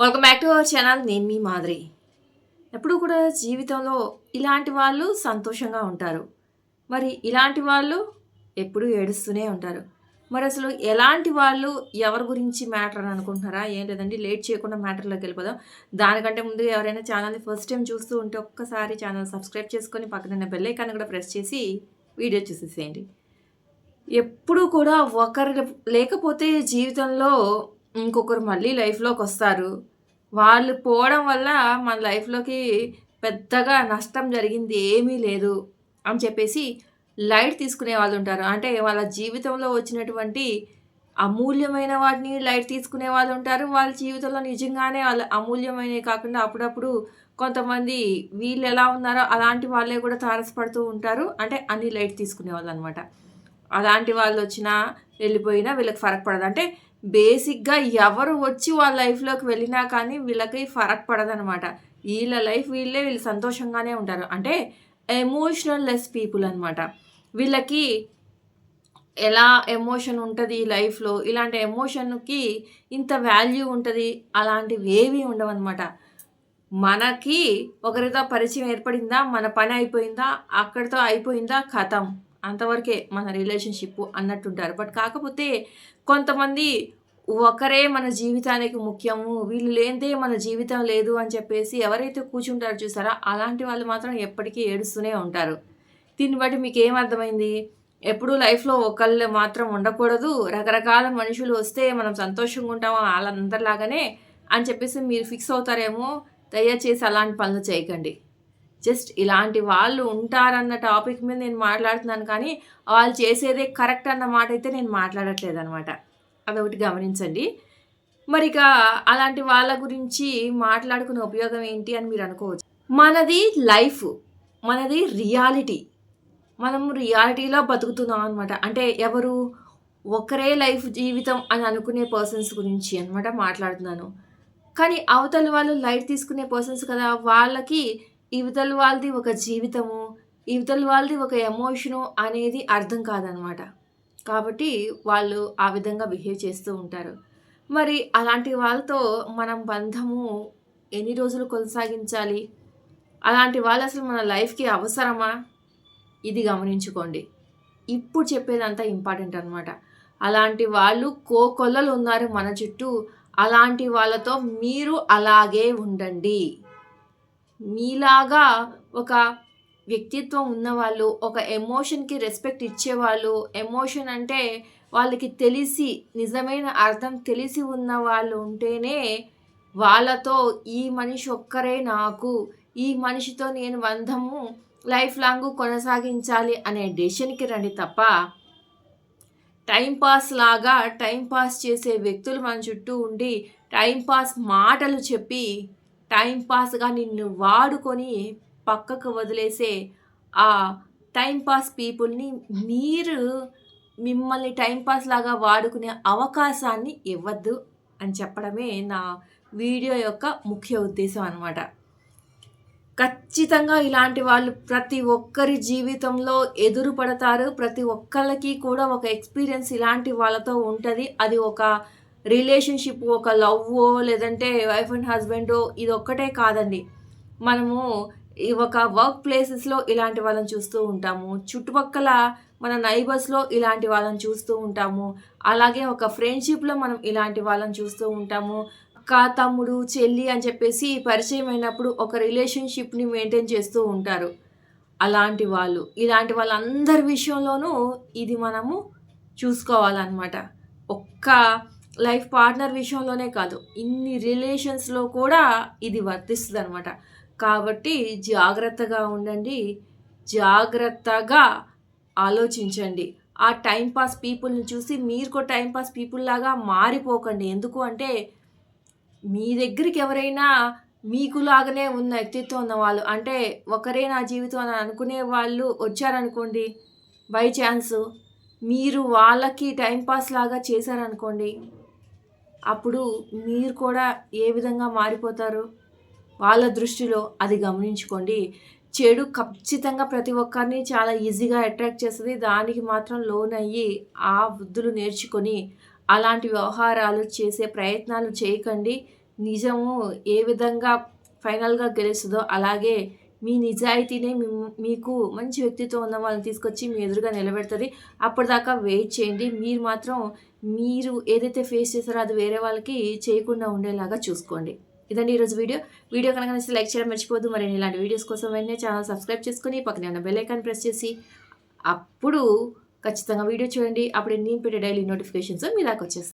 Welcome back to our channel. నేను మీ మాదిరి. ఎప్పుడు కూడా జీవితంలో ఇలాంటి వాళ్ళు సంతోషంగా ఉంటారు. మరి ఇలాంటి వాళ్ళు ఎప్పుడూ ఏడుస్తూనే ఉంటారు. మరి అసలు ఎలాంటి వాళ్ళు ఎవరి గురించి మ్యాటర్ అని అనుకుంటున్నారా? ఏం లేదండి, లేట్ చేయకుండా మ్యాటర్‌లోకి వెళ్ళిపోదాం. దానికంటే ముందు ఎవరైనా ఛానల్‌ని ఫస్ట్ టైం చూస్తూ ఉంటే ఒక్కసారి ఛానల్ సబ్స్క్రైబ్ చేసుకొని పక్కనున్న బెల్ ఐకాన్ కూడా ప్రెస్ చేసి వీడియో చూసేసేయండి. ఎప్పుడూ కూడా ఒకరు లేకపోతే జీవితంలో ఇంకొకరు మళ్ళీ లైఫ్‌లోకొస్తారు. వాళ్ళు పోవడం వల్ల మన లైఫ్‌లోకి పెద్దగా నష్టం జరిగింది ఏమీ లేదు అని చెప్పేసి లైట్ తీసుకునే వాళ్ళుంటారు. అంటే వాళ్ళ జీవితంలో వచ్చినటువంటి అమూల్యమైన వాటిని లైట్ తీసుకునే వాళ్ళుంటారు. వాళ్ళ జీవితంలో నిజంగానే వాళ్ళ అమూల్యమైనవి కాకుండా అప్పుడప్పుడు కొంతమంది వీళ్ళెలా ఉన్నారో అలాంటి వాళ్ళే కూడా తారసపడుతూ ఉంటారు. అంటే అన్నీ లైట్ తీసుకునేవాళ్ళనమాట. అలాంటి వాళ్ళొచ్చినా, వెళ్ళిపోయినా వీళ్ళకి ఫరక్ పడదు. అంటే బేసిక్‌గా ఎవరు వచ్చి వాళ్ళ లైఫ్‌లోకి వెళ్ళినా కానీ వీళ్ళకి ఫరక్ పడదనమాట. వీళ్ళ లైఫ్ వీళ్ళు సంతోషంగానే ఉంటారు. అంటే ఎమోషనల్ లెస్ పీపుల్ అనమాట. వీళ్ళకి ఎలా ఎమోషన్ ఉంటది లైఫ్‌లో, ఇలాంటి ఎమోషన్‌కి ఇంత వాల్యూ ఉంటది, అలాంటివేవి ఉండవనమాట. మనకి ఒకరితో పరిచయం ఏర్పడిందా, మన పని అయిపోయిందా, అక్కడితో అయిపోయిందా, ఖతం. అంతవరకే మన రిలేషన్‌షిప్పు అన్నట్టుంటారు. బట్ కాకపోతే కొంతమంది ఒకరే మన జీవితానికి ముఖ్యము, వీళ్ళు లేనిదే మన జీవితం లేదు అని చెప్పేసి ఎవరైతే కూర్చుంటారో చూసారా, అలాంటి వాళ్ళు మాత్రం ఎప్పటికీ ఏడుస్తూనే ఉంటారు. దీన్ని బట్టి మీకేమర్థమైంది? ఎప్పుడూ లైఫ్‌లో ఒకళ్ళు మాత్రం ఉండకూడదు. రకరకాల మనుషులు వస్తే మనం సంతోషంగా ఉంటామా ఆళ్ళందరిలాగానే అని చెప్పేసి మీరు ఫిక్స్ అవుతారేమో. దయచేసి అలాంటి పనులు చేయకండి. జస్ట్ ఇలాంటి వాళ్ళు ఉంటారన్న టాపిక్ మీద నేను మాట్లాడుతున్నాను కానీ, వాళ్ళు చేసేదే కరెక్ట్ అన్న మాటైతే నేను మాట్లాడట్లేదనమాట. అదొకటి గమనించండి. మరిక అలాంటి వాళ్ళ గురించి మాట్లాడుకునే ఉపయోగం ఏంటి అని మీరు అనుకోవచ్చు. మనది లైఫ్. మనది రియాలిటీ. మనం రియాలిటీలో బతుకుతున్నాం అనమాట. అంటే ఎవరు? ఒకరే లైఫ్ జీవితం అని అనుకునే పర్సన్స్ గురించి అనమాట మాట్లాడుతున్నాను. కానీ అవతల వాళ్ళు లైట్ తీసుకునే పర్సన్స్ కదా! వాళ్ళకి ఇవతల వాళ్ళది ఒక జీవితము, ఇవతల వాళ్ళది ఒక ఎమోషను అనేది అర్థం కాదనమాట. కాబట్టి వాళ్ళు ఆ విధంగా బిహేవ్ చేస్తూ ఉంటారు. మరి అలాంటి వాళ్ళతో మనం బంధము ఎన్ని రోజులు కొనసాగించాలి? అలాంటి వాళ్ళసలు మన లైఫ్‌కి అవసరమా? ఇది గమనించుకోండి. ఇప్పుడు చెప్పేదంతా ఇంపార్టెంట్ అనమాట. అలాంటి వాళ్ళు కోకొల్లలున్నారు మన చుట్టూ. అలాంటి వాళ్ళతో మీరు అలాగే ఉండండి. మీలాగా ఒక వ్యక్తిత్వం ఉన్నవాళ్ళు, ఒక ఎమోషన్‌కి రెస్పెక్ట్ ఇచ్చేవాళ్ళు, ఎమోషన్ అంటే వాళ్ళకి తెలిసి, నిజమైన అర్థం తెలిసి ఉన్న వాళ్ళు ఉంటేనే వాళ్ళతో ఈ మనిషి ఒక్కరే నాకు, ఈ మనిషితో నేను బంధము లైఫ్ లాంగ్ కొనసాగించాలి అనే డెసిషన్‌కి రండి తప్ప, టైమ్ పాస్ లాగా టైమ్ పాస్ చేసే వ్యక్తులు మన చుట్టూ ఉండి, టైమ్ పాస్ మాటలు చెప్పి, టైమ్ పాస్‌గా నిన్ను వాడుకొని పక్కకు వదిలేసే ఆ టైమ్ పాస్ పీపుల్‌ని మీరు మిమ్మల్ని టైమ్ పాస్ లాగా వాడుకునే అవకాశాన్ని ఇవ్వద్దు అని చెప్పడమే నా వీడియో యొక్క ముఖ్య ఉద్దేశం అనమాట. ఖచ్చితంగా ఇలాంటి వాళ్ళు ప్రతి ఒక్కరి జీవితంలో ఎదురు పడతారు. ప్రతి ఒక్కళ్ళకి కూడా ఒక ఎక్స్‌పీరియన్స్ ఇలాంటి వాళ్ళతో ఉంటది. అది ఒక రిలేషన్‌షిప్, ఒక లవ్వో లేదంటే వైఫ్ అండ్ హస్బెండో ఇదొక్కటే కాదండి. మనము ఈ ఒక వర్క్ ప్లేసెస్‌లో ఇలాంటి వాళ్ళని చూస్తూ ఉంటాము. చుట్టుపక్కల మన నైబర్స్‌లో ఇలాంటి వాళ్ళని చూస్తూ ఉంటాము. అలాగే ఒక ఫ్రెండ్‌షిప్‌లో మనం ఇలాంటి వాళ్ళని చూస్తూ ఉంటాము. అక్క, తమ్ముడు, చెల్లి అని చెప్పేసి పరిచయమైనప్పుడు ఒక రిలేషన్‌షిప్‌ని మెయింటైన్ చేస్తూ ఉంటారు. అలాంటి వాళ్ళు. ఇలాంటి వాళ్ళందరి విషయంలోనూ ఇది మనము చూసుకోవాలనమాట. ఒక్క లైఫ్ పార్ట్నర్ విషయంలోనే కాదు, ఇన్ని రిలేషన్స్‌లో కూడా ఇది వర్తిస్తదనమాట. కాబట్టి జాగ్రత్తగా ఉండండి. జాగ్రత్తగా ఆలోచించండి. ఆ టైమ్ పాస్ పీపుల్‌ని చూసి మీరు కూడా టైమ్ పాస్ పీపుల్‌లాగా మారిపోకండి. ఎందుకు అంటే మీ దగ్గరికి ఎవరైనా మీకులాగానే ఉన్న వ్యక్తిత్వం ఉన్నవాళ్ళు, అంటే ఒకరే నా జీవితం అని అనుకునే వాళ్ళు వచ్చారనుకోండి, బై చాన్సు మీరు వాళ్ళకి టైమ్ పాస్ లాగా చేశారనుకోండి, అప్పుడు మీరు కూడా ఏ విధంగా మారిపోతారు? వాళ్ళ దృష్టిలో అది గమనించుకోండి. చెడు ఖచ్చితంగా ప్రతి ఒక్కరిని చాలా ఈజీగా అట్రాక్ట్ చేస్తది. దానికి మాత్రం లోనయ్యి ఆ బుద్ధులు నేర్చుకొని అలాంటి వ్యవహారాలు చేసే ప్రయత్నాలు చేయకండి. నిజము ఏ విధంగా ఫైనల్‌గా గెలుస్తదో, అలాగే మీ నిజాయితీనే మీకు మంచి వ్యక్తిత్వం ఉన్న వాళ్ళని తీసుకొచ్చి మీ ఎదురుగా నిలబెడతది. అప్పటిదాకా వెయిట్ చేయండి. మీరు మాత్రం మీరు ఏదైతే ఫేస్ చేసారో అది వేరే వాళ్ళకి చేయకుండా ఉండేలాగా చూసుకోండి. ఇదండి ఈరోజు వీడియో. వీడియో కనుక నచ్చితే లైక్ చేయడం మర్చిపోవద్దు. మరిన్ని ఇలాంటి వీడియోస్ కోసం వెంటనే ఛానల్ సబ్స్క్రైబ్ చేసుకొని పక్కనే ఉన్న బెల్ ఐకాన్ ప్రెస్ చేసి అప్పుడు ఖచ్చితంగా వీడియో చూడండి. అప్పుడు నేను పెట్టే డైలీ నోటిఫికేషన్స్ మీ దాకా వచ్చేస్తాయి.